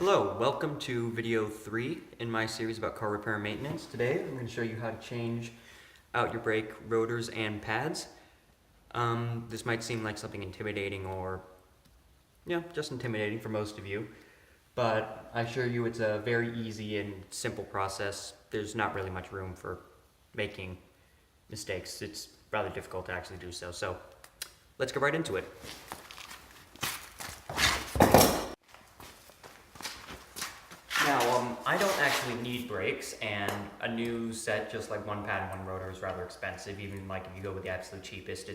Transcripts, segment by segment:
Hello, welcome to video 3 in my series about car repair and maintenance. Today I'm going to show you how to change out your brake rotors and pads. This might seem like something intimidating or, just intimidating for most of you, but I assure you it's a very easy and simple process. There's not really much room for making mistakes. It's rather difficult to actually do so. So let's get right into it. Now, I don't actually need brakes, and a new set, just like one pad and one rotor, is rather expensive. Even like if you go with the absolute cheapest,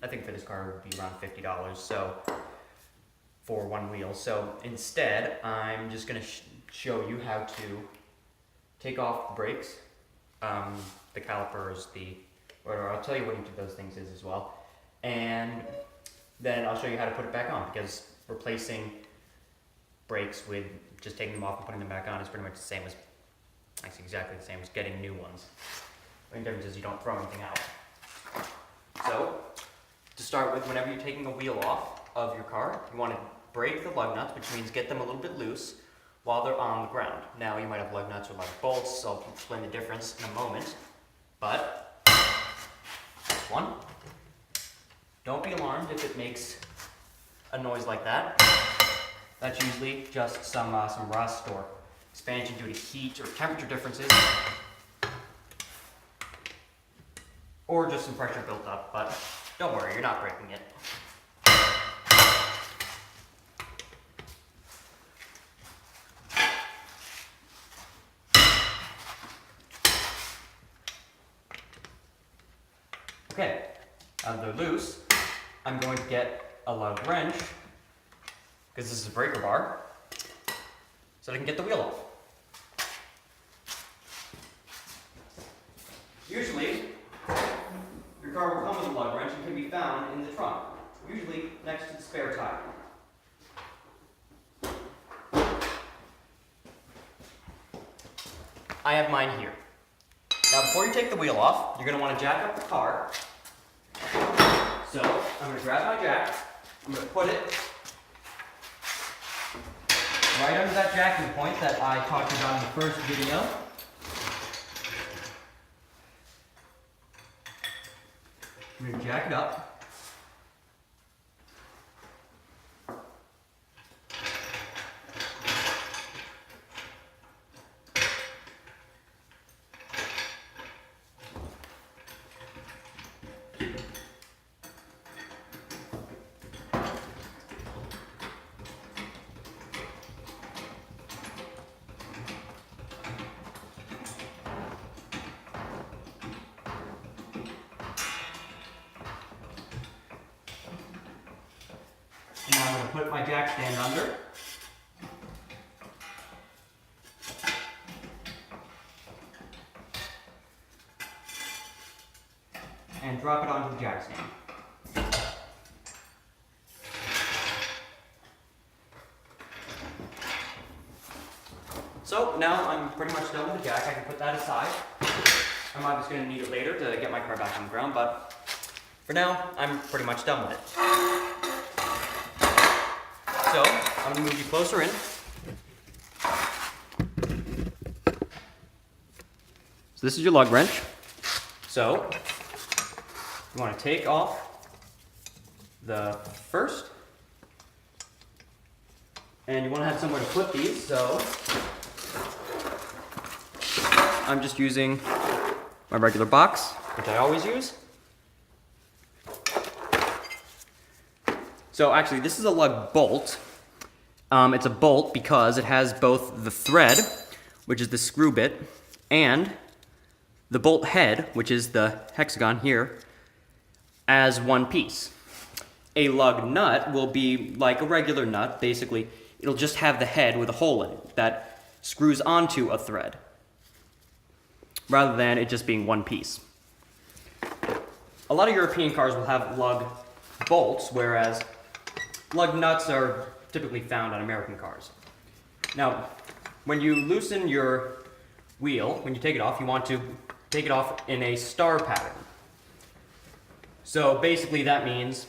I think for this car it would be around $50. So for one wheel. So instead, I'm just gonna show you how to take off the brakes, the calipers, or I'll tell you what each of those things is as well, and then I'll show you how to put it back on, because replacing brakes with just taking them off and putting them back on is pretty much the same as, actually exactly the same as getting new ones. The only difference is you don't throw anything out. So, to start with, whenever you're taking a wheel off of your car, you want to break the lug nuts, which means get them a little bit loose while they're on the ground. Now, you might have lug nuts or lug bolts, so I'll explain the difference in a moment. But, this one, don't be alarmed if it makes a noise like that. That's usually just some rust or expansion due to heat or temperature differences, or just some pressure built up, but don't worry, you're not breaking it. Okay, now that they're loose, I'm going to get a lug wrench, because this is a breaker bar, so I can get the wheel off. Usually, your car will come with a lug wrench and can be found in the trunk, usually next to the spare tire. I have mine here. Now before you take the wheel off, you're going to want to jack up the car. So, I'm going to grab my jack, I'm going to put it right under that jacking point that I talked about in the first video. I'm going to jack it up. Now I'm going to put my jack stand under. And drop it onto the jack stand. So now I'm pretty much done with the jack. I can put that aside. I'm obviously going to need it later to get my car back on the ground, but for now, I'm pretty much done with it. So, I'm going to move you closer in. So this is your lug wrench. So, you want to take off the first, and you want to have somewhere to put these, so I'm just using my regular box, which I always use. So actually, this is a lug bolt. It's a bolt because it has both the thread, which is the screw bit, and the bolt head, which is the hexagon here, as one piece. A lug nut will be like a regular nut. Basically, it'll just have the head with a hole in it that screws onto a thread, rather than it just being one piece. A lot of European cars will have lug bolts, whereas lug nuts are typically found on American cars. Now, when you loosen your wheel, when you take it off, you want to take it off in a star pattern. So basically that means,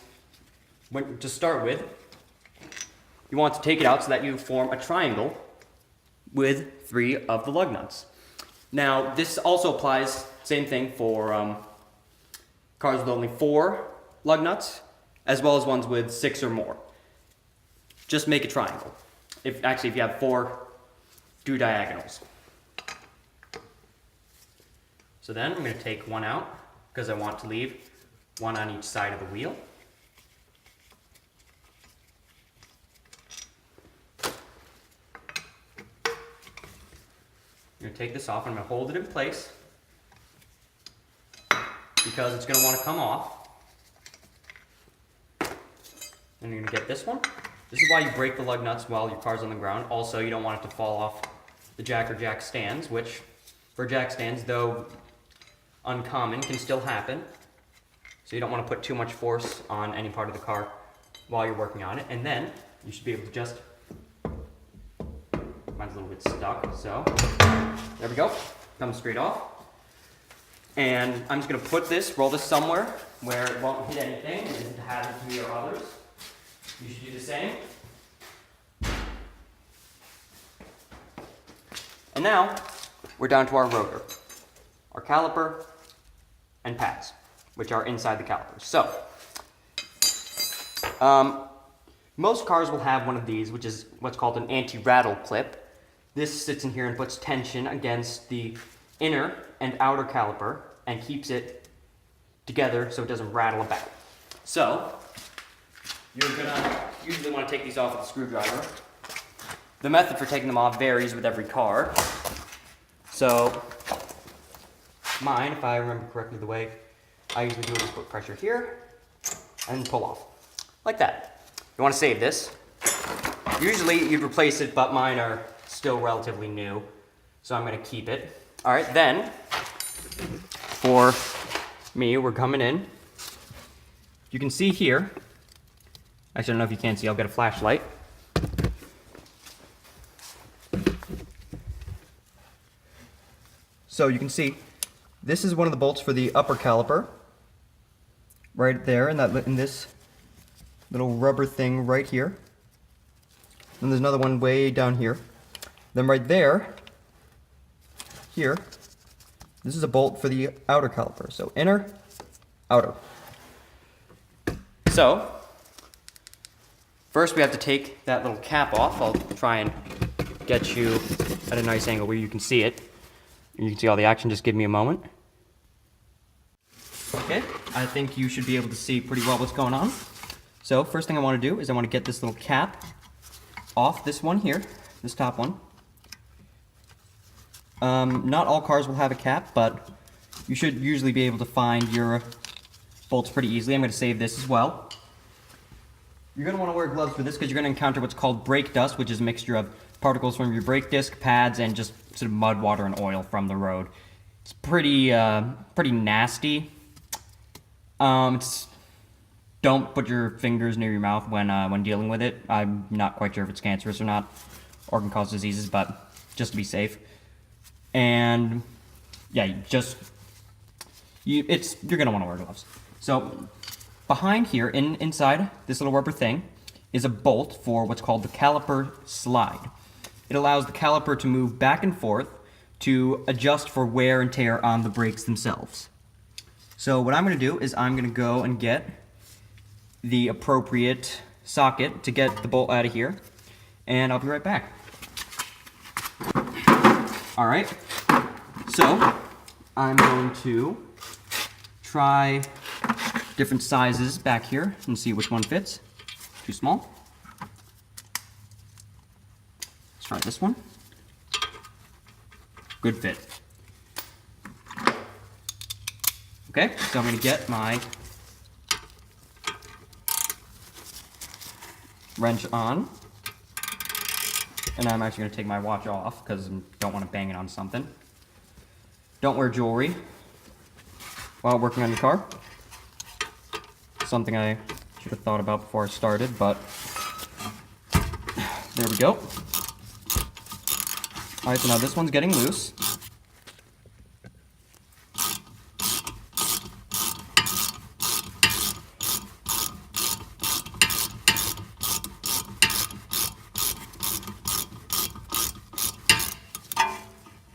to start with, you want to take it out so that you form a triangle with 3 of the lug nuts. Now, this also applies, same thing, for cars with only 4 lug nuts, as well as ones with 6 or more. Just make a triangle. If you have 4, do diagonals. So then I'm going to take one out, because I want to leave one on each side of the wheel. I'm going to take this off and I'm going to hold it in place because it's going to want to come off. And you're going to get this one. This is why you break the lug nuts while your car's on the ground. Also, you don't want it to fall off the jack or jack stands, which for jack stands, though uncommon, can still happen. So you don't want to put too much force on any part of the car while you're working on it. And then you should be able to just, mine's a little bit stuck, so there we go, comes straight off. And I'm just going to put this, roll this somewhere where it won't hit anything and isn't a hazard to me or others. You should do the same. And now we're down to our rotor, our caliper, and pads, which are inside the calipers. So, most cars will have one of these, which is what's called an anti-rattle clip. This sits in here and puts tension against the inner and outer caliper and keeps it together so it doesn't rattle about. So, you're gonna usually want to take these off with a screwdriver. The method for taking them off varies with every car. So, mine, if I remember correctly, the way I usually do it is put pressure here and pull off. Like that. You want to save this. Usually you'd replace it, but mine are still relatively new, so I'm going to keep it. All right, then, for me, we're coming in. You can see here, actually I don't know if you can see, I'll get a flashlight. So you can see, this is one of the bolts for the upper caliper, right there in this little rubber thing right here. And there's another one way down here. Then right there, here, this is a bolt for the outer caliper. So inner, outer. So, first we have to take that little cap off. I'll try and get you at a nice angle where you can see it. You can see all the action, just give me a moment. Okay, I think you should be able to see pretty well what's going on. So, first thing I want to do is I want to get this little cap off this one here, this top one. Not all cars will have a cap, but you should usually be able to find your bolts pretty easily. I'm going to save this as well. You're going to want to wear gloves for this because you're going to encounter what's called brake dust, which is a mixture of particles from your brake disc, pads, and just sort of mud, water, and oil from the road. It's pretty nasty. Don't put your fingers near your mouth when dealing with it. I'm not quite sure if it's cancerous or not, or can cause diseases, but just to be safe. And yeah, you're gonna want to wear gloves. So behind here, inside this little rubber thing, is a bolt for what's called the caliper slide. It allows the caliper to move back and forth to adjust for wear and tear on the brakes themselves. So what I'm going to do is I'm going to go and get the appropriate socket to get the bolt out of here, and I'll be right back. Alright, so I'm going to try different sizes back here and see which one fits. Too small. Let's try this one. Good fit. Okay, so I'm going to get my wrench on, and I'm actually going to take my watch off because I don't want to bang it on something. Don't wear jewelry while working on your car. Something I should have thought about before I started, but there we go. Alright, so now this one's getting loose.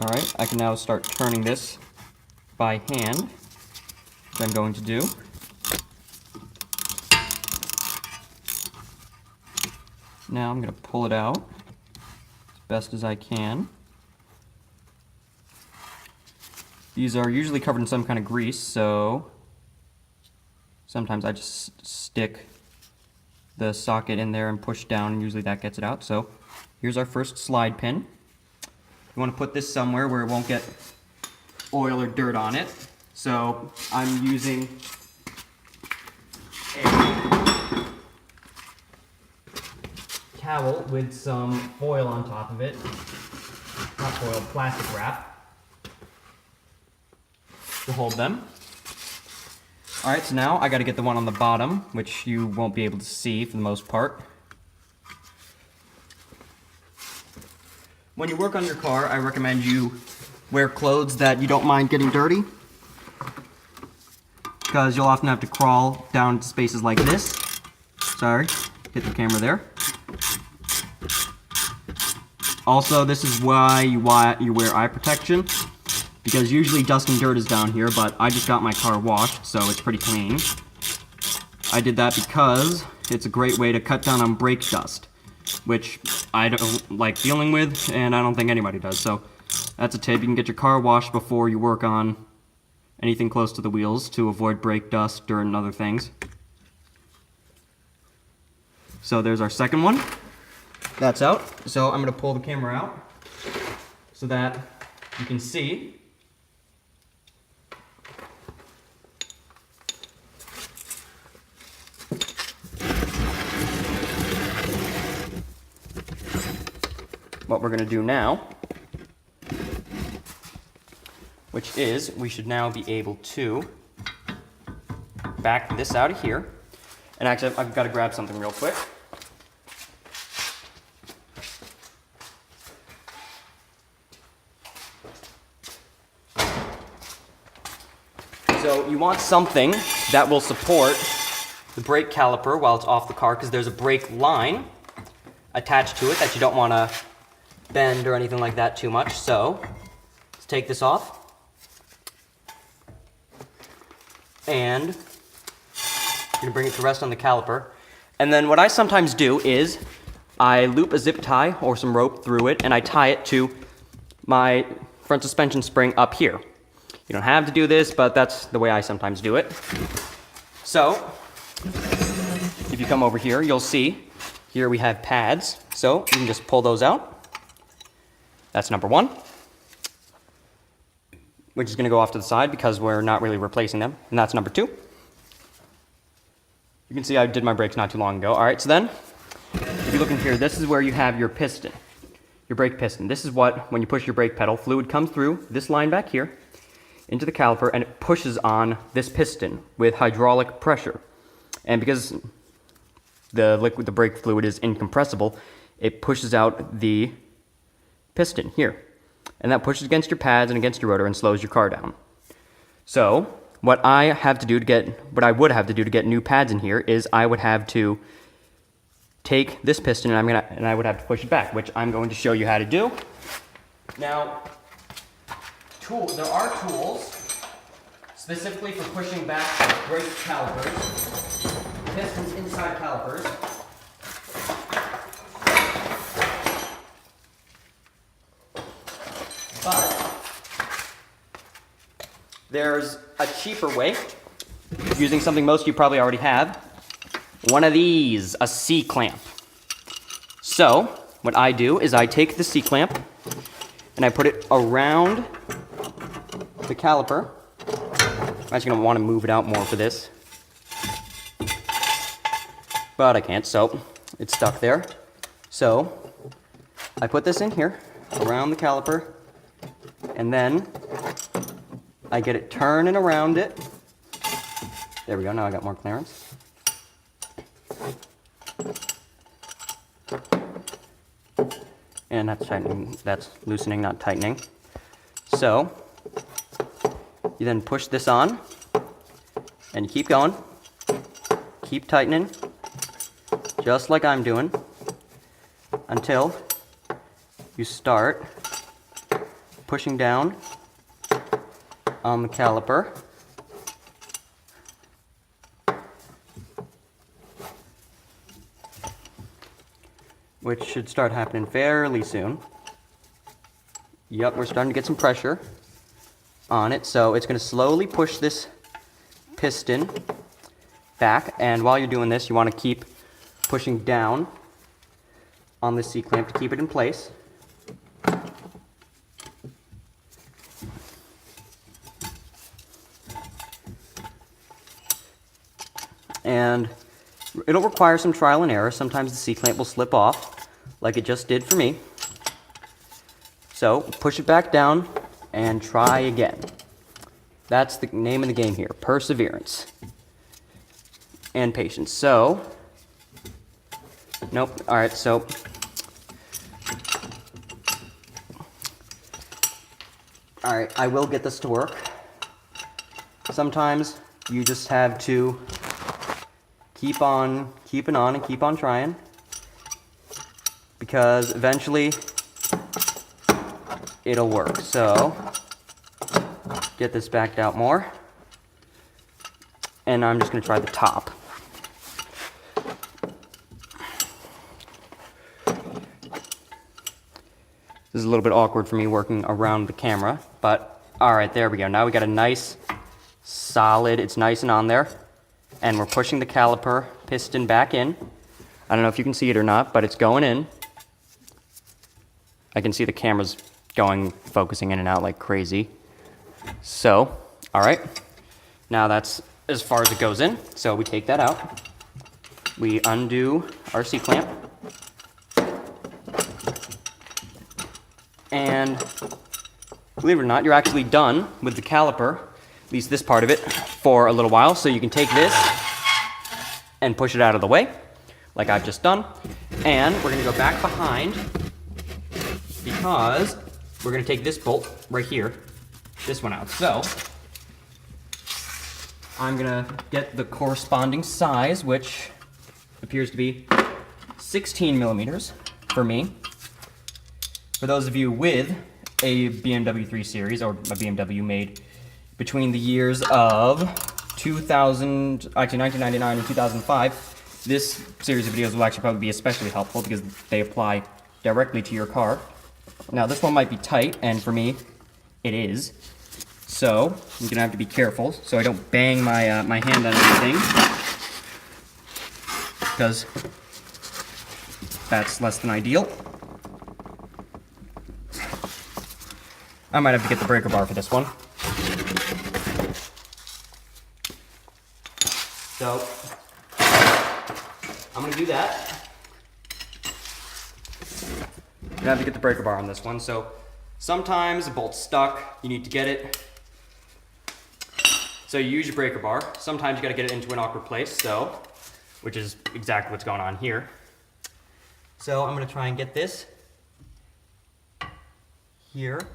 Alright, I can now start turning this by hand, which I'm going to do. Now I'm going to pull it out as best as I can. These are usually covered in some kind of grease, so sometimes I just stick the socket in there and push down, and usually that gets it out. So here's our first slide pin. You want to put this somewhere where it won't get oil or dirt on it. So I'm using a towel with some foil on top of it. Not foil, plastic wrap to hold them. Alright, so now I got to get the one on the bottom, which you won't be able to see for the most part. When you work on your car, I recommend you wear clothes that you don't mind getting dirty, because you'll often have to crawl down to spaces like this. Sorry, hit the camera there. Also, this is why you wear eye protection, because usually dust and dirt is down here, but I just got my car washed, so it's pretty clean. I did that because it's a great way to cut down on brake dust, which I don't like dealing with, and I don't think anybody does. So that's a tip. You can get your car washed before you work on anything close to the wheels to avoid brake dust, dirt, and other things. So there's our second one. That's out. So I'm going to pull the camera out so that you can see. What we're going to do now, which is we should now be able to back this out of here. And actually, I've got to grab something real quick. So you want something that will support the brake caliper while it's off the car, because there's a brake line attached to it that you don't want to bend or anything like that too much. So let's take this off, and you're gonna bring it to rest on the caliper. And then what I sometimes do is I loop a zip tie or some rope through it, and I tie it to my front suspension spring up here. You don't have to do this, but that's the way I sometimes do it. So if you come over here, you'll see here we have pads, so you can just pull those out. That's number one, which is going to go off to the side because we're not really replacing them. And that's number two. You can see I did my brakes not too long ago. All right, so then if you look in here, this is where you have your piston, your brake piston. This is what, when you push your brake pedal, fluid comes through this line back here into the caliper, and it pushes on this piston with hydraulic pressure. And because the brake fluid is incompressible, it pushes out the piston here, and that pushes against your pads and against your rotor and slows your car down. So what I would have to do to get new pads in here is I would have to take this piston and I would have to push it back, which I'm going to show you how to do. Now, there are tools specifically for pushing back brake calipers, pistons inside calipers. But there's a cheaper way, using something most of you probably already have. One of these, a C-clamp. So what I do is I take the C-clamp and I put it around the caliper. I'm actually going to want to move it out more for this, but I can't, so it's stuck there. So I put this in here around the caliper, and then I get it turning around it. There we go, now I got more clearance. And that's tightening, that's loosening, not tightening. So you then push this on, and you keep going, keep tightening, just like I'm doing, until you start pushing down on the caliper. Which should start happening fairly soon. Yep, we're starting to get some pressure on it, so it's going to slowly push this piston back, and while you're doing this, you want to keep pushing down on the C-clamp to keep it in place. And it'll require some trial and error. Sometimes the C-clamp will slip off, like it just did for me. So push it back down and try again. That's the name of the game here, perseverance and patience. So, nope, all right, so all right, I will get this to work. Sometimes you just have to keep on keeping on and keep on trying, because eventually it'll work. So get this backed out more, and I'm just going to try the top. This is a little bit awkward for me working around the camera, but all right, there we go. Now we got a nice solid, it's nice and on there, and we're pushing the caliper piston back in. I don't know if you can see it or not, but it's going in. I can see the camera's going, focusing in and out like crazy. So, all right, now that's as far as it goes in. So we take that out. We undo our C-clamp. And believe it or not, you're actually done with the caliper, at least this part of it, for a little while. So you can take this and push it out of the way, like I've just done. And we're gonna go back behind, because we're gonna take this bolt right here, this one out. So I'm gonna get the corresponding size, which appears to be 16 millimeters for me. For those of you with a BMW 3 Series or a BMW made between the years of 1999 and 2005, this series of videos will actually probably be especially helpful because they apply directly to your car. Now this one might be tight, and for me, it is. So I'm gonna have to be careful so I don't bang my my hand on anything, because that's less than ideal. I might have to get the breaker bar for this one. So I'm gonna do that. I'm gonna have to get the breaker bar on this one. So sometimes the bolt's stuck, you need to get it. So you use your breaker bar. Sometimes you gotta get it into an awkward place, so, which is exactly what's going on here. So I'm gonna try and get this here.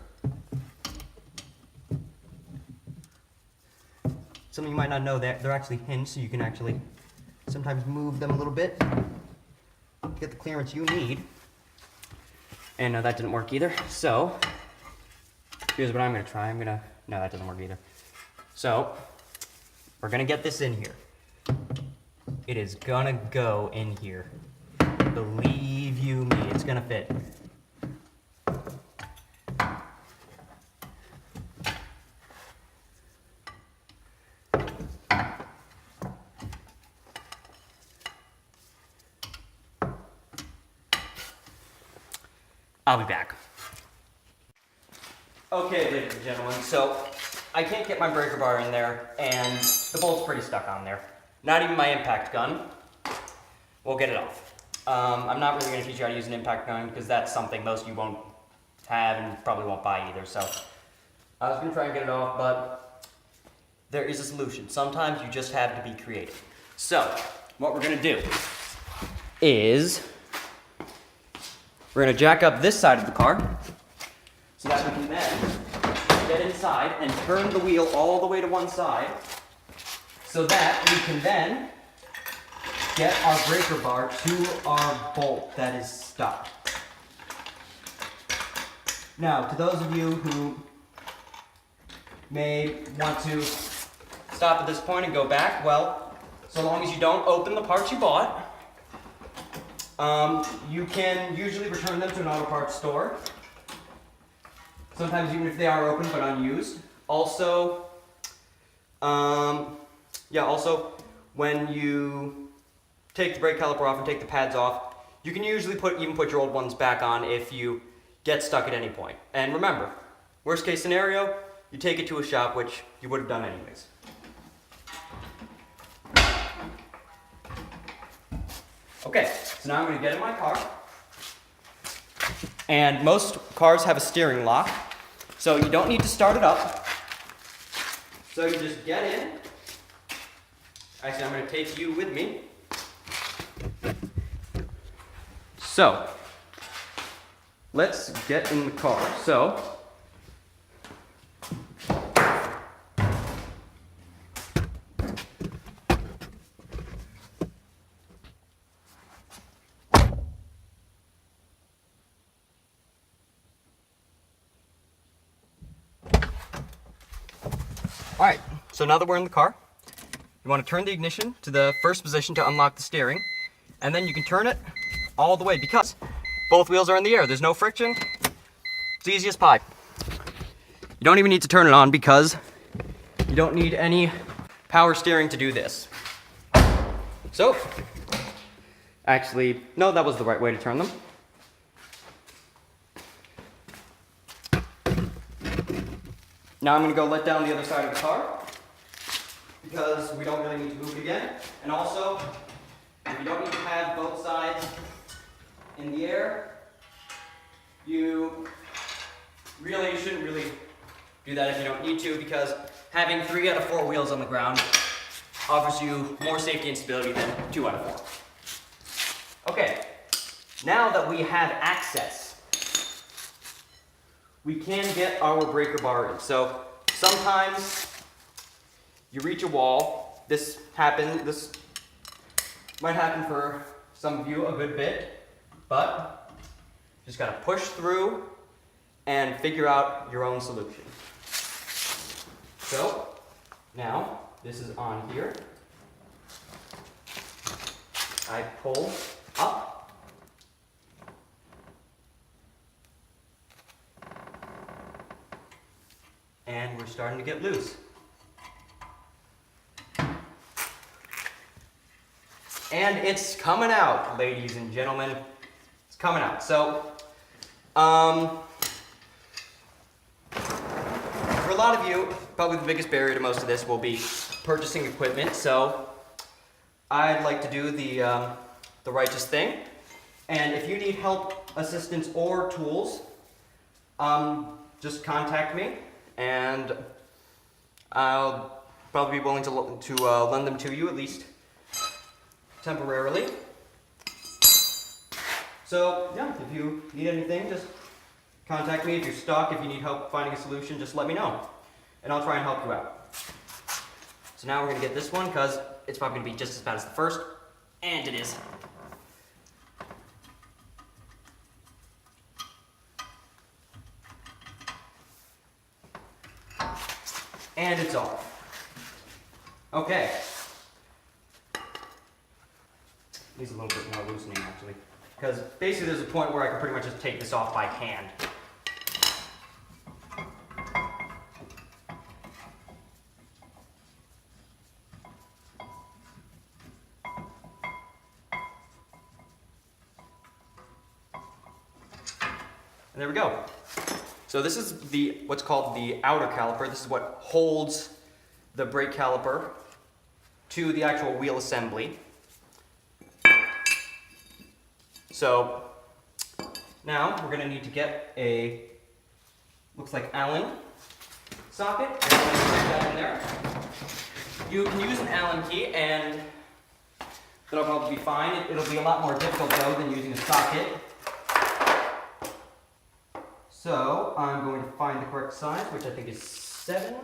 Something you might not know, that they're actually hinged, so you can actually sometimes move them a little bit to get the clearance you need. And no, that didn't work either. So here's what I'm gonna try. No, that doesn't work either. So we're gonna get this in here. It is gonna go in here. Believe you me, it's gonna fit. I'll be back. Okay, ladies and gentlemen, so I can't get my breaker bar in there, and the bolt's pretty stuck on there. Not even my impact gun will get it off. I'm not really going to teach you how to use an impact gun, because that's something most of you won't have and probably won't buy either. So I was going to try and get it off, but there is a solution. Sometimes you just have to be creative. So what we're going to do is we're going to jack up this side of the car so that we can then get inside and turn the wheel all the way to one side so that we can then get our breaker bar to our bolt that is stuck. Now, to those of you who may want to stop at this point and go back, well, so long as you don't open the parts you bought, you can usually return them to an auto parts store. Sometimes even if they are open but unused. Also, also when you take the brake caliper off and take the pads off, you can usually even put your old ones back on if you get stuck at any point. And remember, worst case scenario, you take it to a shop, which you would have done anyways. Okay, so now I'm going to get in my car. And most cars have a steering lock, so you don't need to start it up. So you just get in. Actually, I'm going to take you with me. So, let's get in the car. So, alright, so now that we're in the car, you want to turn the ignition to the first position to unlock the steering, and then you can turn it all the way because both wheels are in the air. There's no friction. It's easy as pie. You don't even need to turn it on because you don't need any power steering to do this. So, actually, no, that was the right way to turn them. Now I'm going to go let down the other side of the car because we don't really need to move it again. And also, if you don't need to have both sides in the air, you shouldn't really do that if you don't need to, because having 3 out of 4 wheels on the ground offers you more safety and stability than 2 out of 4. Okay, now that we have access, we can get our breaker bar in. So sometimes you reach a wall. This might happen for some of you a good bit, but just gotta push through and figure out your own solution. So now this is on here. I pull up. And we're starting to get loose. And it's coming out, ladies and gentlemen. It's coming out. So, for a lot of you, probably the biggest barrier to most of this will be purchasing equipment. So, I'd like to do the righteous thing. And if you need help, assistance, or tools, just contact me, and I'll probably be willing to lend them to you, at least temporarily. So yeah, if you need anything, just contact me. If you're stuck, if you need help finding a solution, just let me know, and I'll try and help you out. So now we're gonna get this one because it's probably gonna be just as bad as the first, and it is. And it's off. Okay. Needs a little bit more loosening actually. Because basically there's a point where I can pretty much just take this off by hand. And there we go. So this is what's called the outer caliper. This is what holds the brake caliper to the actual wheel assembly. So now we're going to need to get a, looks like Allen socket. I'm going to put that in there. You can use an Allen key and that'll probably be fine. It'll be a lot more difficult though than using a socket. So I'm going to find the correct size, which I think is 7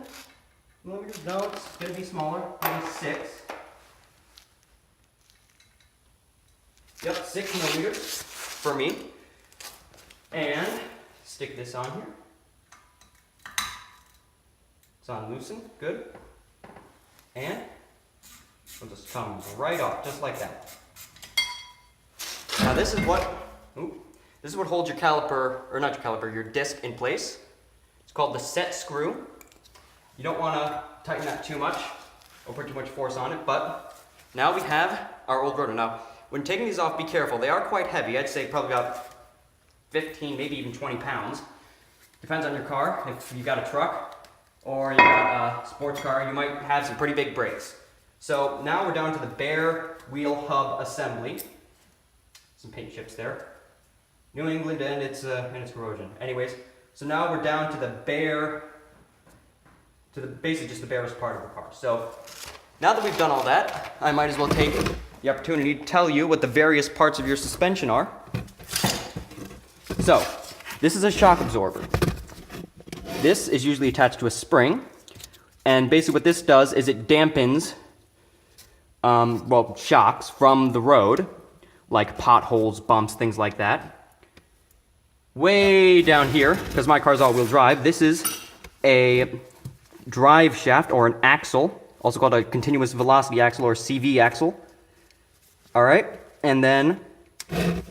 millimeters. No, it's going to be smaller, maybe 6. Yep, 6 millimeters for me. And stick this on here. It's on loosen, good. And it'll just come right off, just like that. Now this is what holds your caliper, or not your caliper, your disc in place. It's called the set screw. You don't want to tighten that too much or put too much force on it, but now we have our old rotor. Now, when taking these off, be careful. They are quite heavy. I'd say probably about 15, maybe even 20 pounds. Depends on your car. If you got a truck or you got a sports car, you might have some pretty big brakes. So now we're down to the bare wheel hub assembly. Some paint chips there. New England and its corrosion. Anyways, so now we're down to the bare, basically just the barest part of the car. So now that we've done all that, I might as well take the opportunity to tell you what the various parts of your suspension are. So, this is a shock absorber. This is usually attached to a spring, and basically what this does is it dampens shocks from the road, like potholes, bumps, things like that. Way down here, because my car's all-wheel drive, this is a drive shaft or an axle, also called a continuous velocity axle or CV axle. All right, and then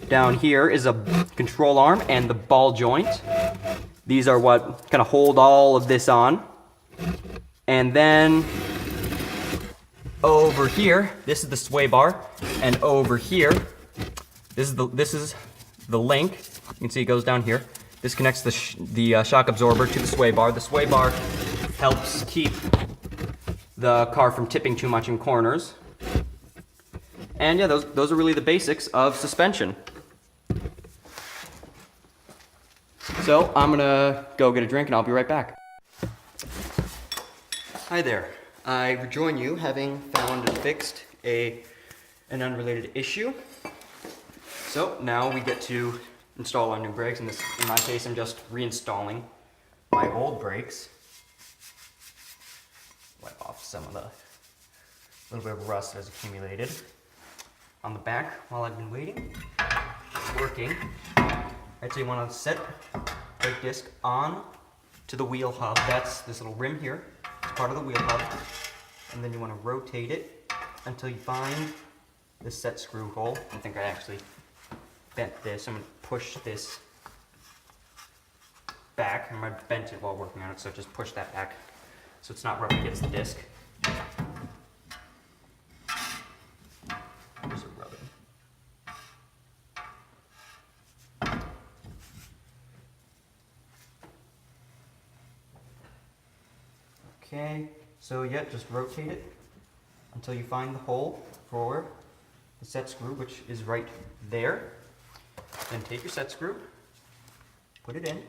down here is a control arm and the ball joint. These are what kind of hold all of this on. And then over here, this is the sway bar, and over here, this is the link. You can see it goes down here. This connects the shock absorber to the sway bar. The sway bar helps keep the car from tipping too much in corners. And yeah, those are really the basics of suspension. So I'm gonna go get a drink and I'll be right back. Hi there. I rejoin you having found and fixed an unrelated issue. So now we get to install our new brakes. In my case, I'm just reinstalling my old brakes. Wipe off some of the little bit of rust that has accumulated on the back while I've been waiting. It's working. Alright, so you want to set brake disc on to the wheel hub. That's this little rim here. It's part of the wheel hub. And then you want to rotate it until you find the set screw hole. I think I actually bent this. I'm going to push this back. I might bent it while working on it, so just push that back so it's not rubbing against the disc. Where's it rubbing? Okay, so yeah, just rotate it until you find the hole for the set screw, which is right there. Then take your set screw, put it in.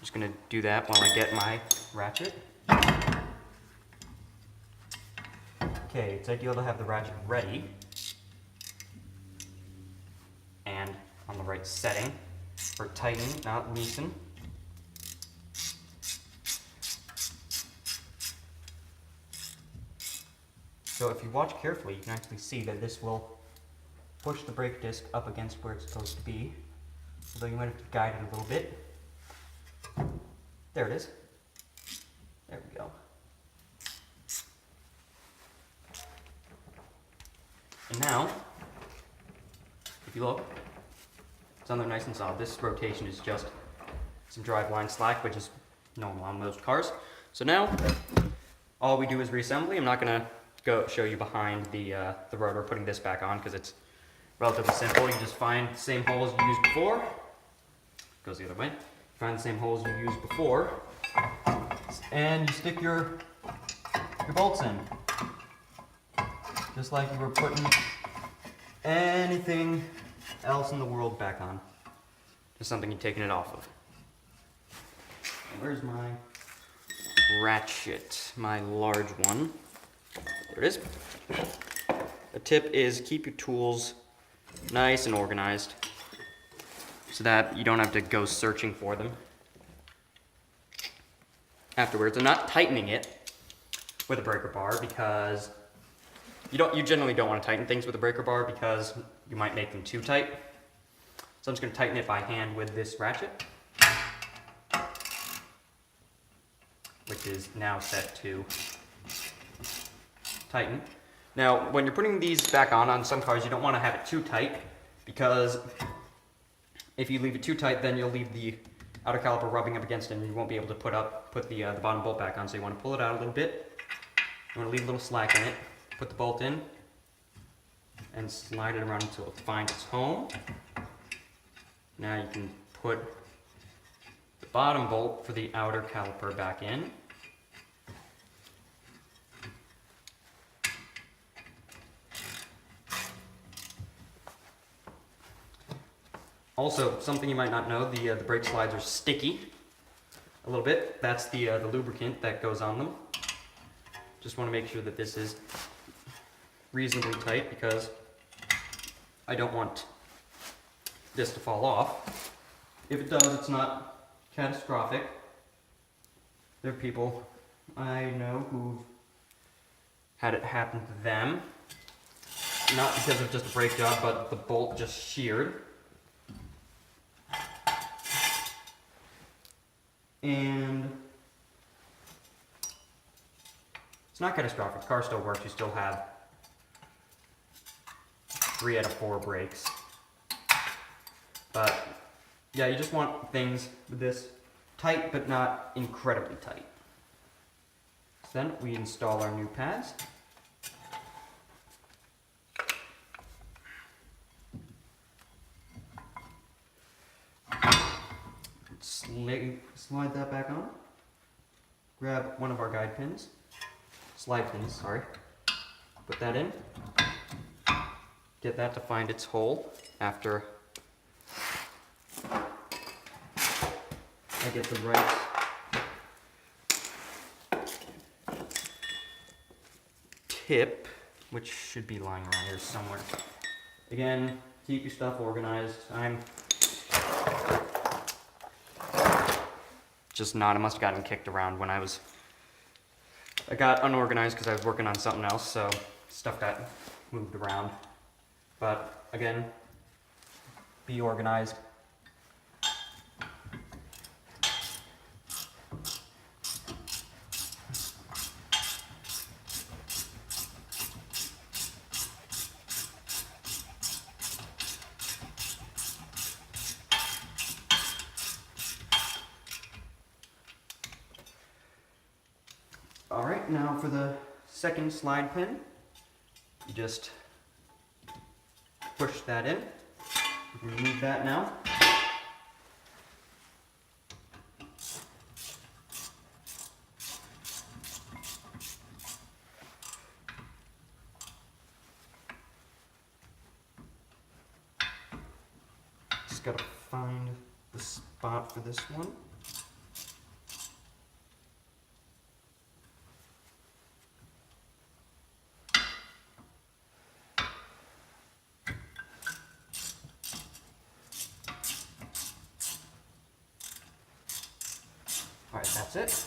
Just gonna do that while I get my ratchet. Okay, it's ideal to have the ratchet ready and on the right setting for tightening, not loosen. So if you watch carefully, you can actually see that this will push the brake disc up against where it's supposed to be, although you might have to guide it a little bit. There it is. There we go. And now, if you look, it's on there nice and solid. This rotation is just some driveline slack, which is normal on most cars. So now, all we do is reassembly. I'm not gonna go show you behind the rotor putting this back on because it's relatively simple. You just find the same holes you used before. Goes the other way. Find the same holes you used before, and you stick your bolts in, just like you were putting anything else in the world back on. Just something you're taking it off of. Where's my ratchet? My large one. There it is. The tip is keep your tools nice and organized so that you don't have to go searching for them afterwards. I'm not tightening it with a breaker bar because you generally don't want to tighten things with a breaker bar because you might make them too tight. So I'm just going to tighten it by hand with this ratchet, which is now set to tighten. Now, when you're putting these back on some cars, you don't want to have it too tight, because if you leave it too tight, then you'll leave the outer caliper rubbing up against it and you won't be able to put the bottom bolt back on. So you want to pull it out a little bit. You want to leave a little slack in it. Put the bolt in and slide it around until it finds its home. Now you can put the bottom bolt for the outer caliper back in. Also, something you might not know, the brake slides are sticky a little bit. That's the lubricant that goes on them. Just want to make sure that this is reasonably tight, because I don't want this to fall off. If it does, it's not catastrophic. There are people I know who've had it happen to them. Not because of just a brake job, but the bolt just sheared. And it's not catastrophic. The car still works. You still have 3 out of 4 brakes. But yeah, you just want things with this tight, but not incredibly tight. So then we install our new pads. Slide that back on. Grab one of our guide pins, slide pins, sorry. Put that in. Get that to find its hole after I get the right tip, which should be lying around here somewhere. Again, keep your stuff organized. I'm just not. I must have gotten kicked around when I got unorganized because I was working on something else, so stuff got moved around. But again, be organized. Alright, now for the second slide pin, you just push that in. Remove that now. Just gotta find the spot for this one. Alright, that's it.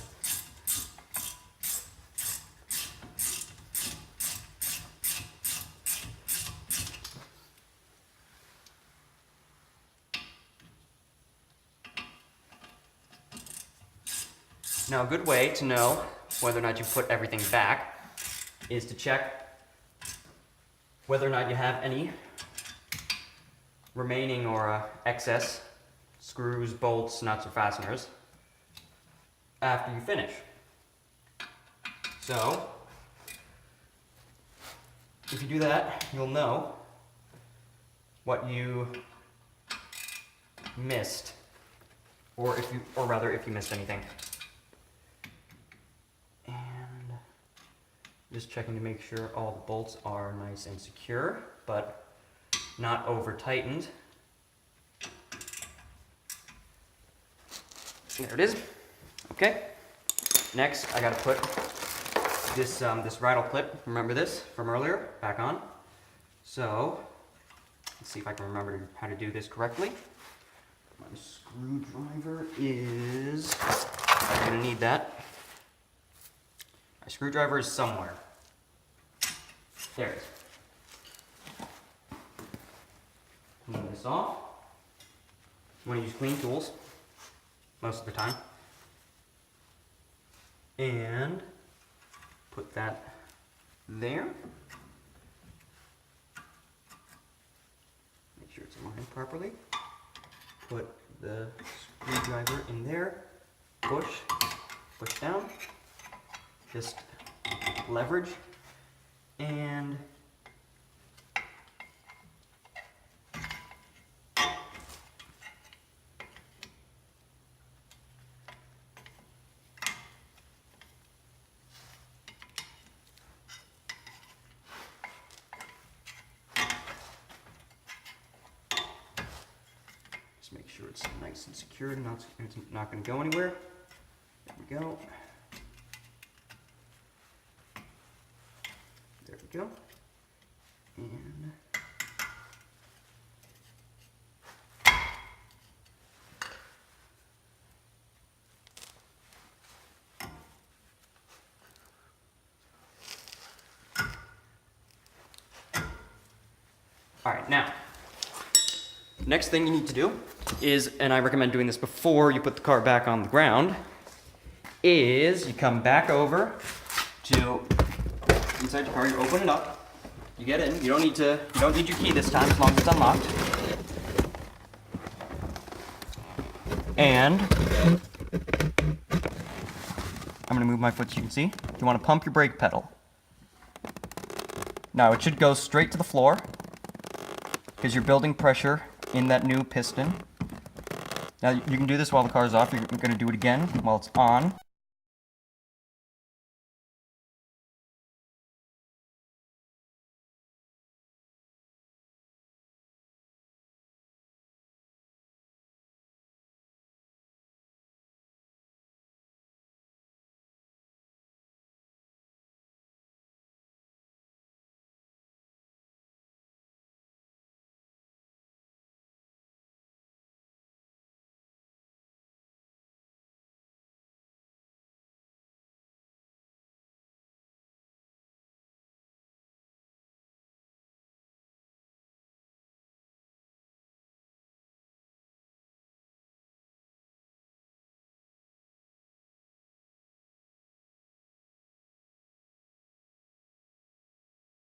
Now, a good way to know whether or not you put everything back is to check whether or not you have any remaining or excess screws, bolts, nuts, or fasteners after you finish. So, if you do that, you'll know what you missed, or rather if you missed anything. And just checking to make sure all the bolts are nice and secure, but not over tightened. There it is. Okay. Next, I gotta put this this rattle clip. Remember this from earlier? Back on. So let's see if I can remember how to do this correctly. My screwdriver is. I'm gonna need that. My screwdriver is somewhere. There it is. Clean this off. want to use clean tools most of the time. And put that there. Make sure it's aligned properly. Put the screwdriver in there. Push down. Just leverage. And just make sure it's nice and secure, it's not going to go anywhere. There we go. There we go. And all right, now, next thing you need to do is, and I recommend doing this before you put the car back on the ground, is you come back over to inside your car, you open it up, you get in, you don't need your key this time as long as it's unlocked. And I'm gonna move my foot so you can see. You wanna pump your brake pedal. Now it should go straight to the floor because you're building pressure in that new piston. Now you can do this while the car is off. You're gonna do it again while it's on.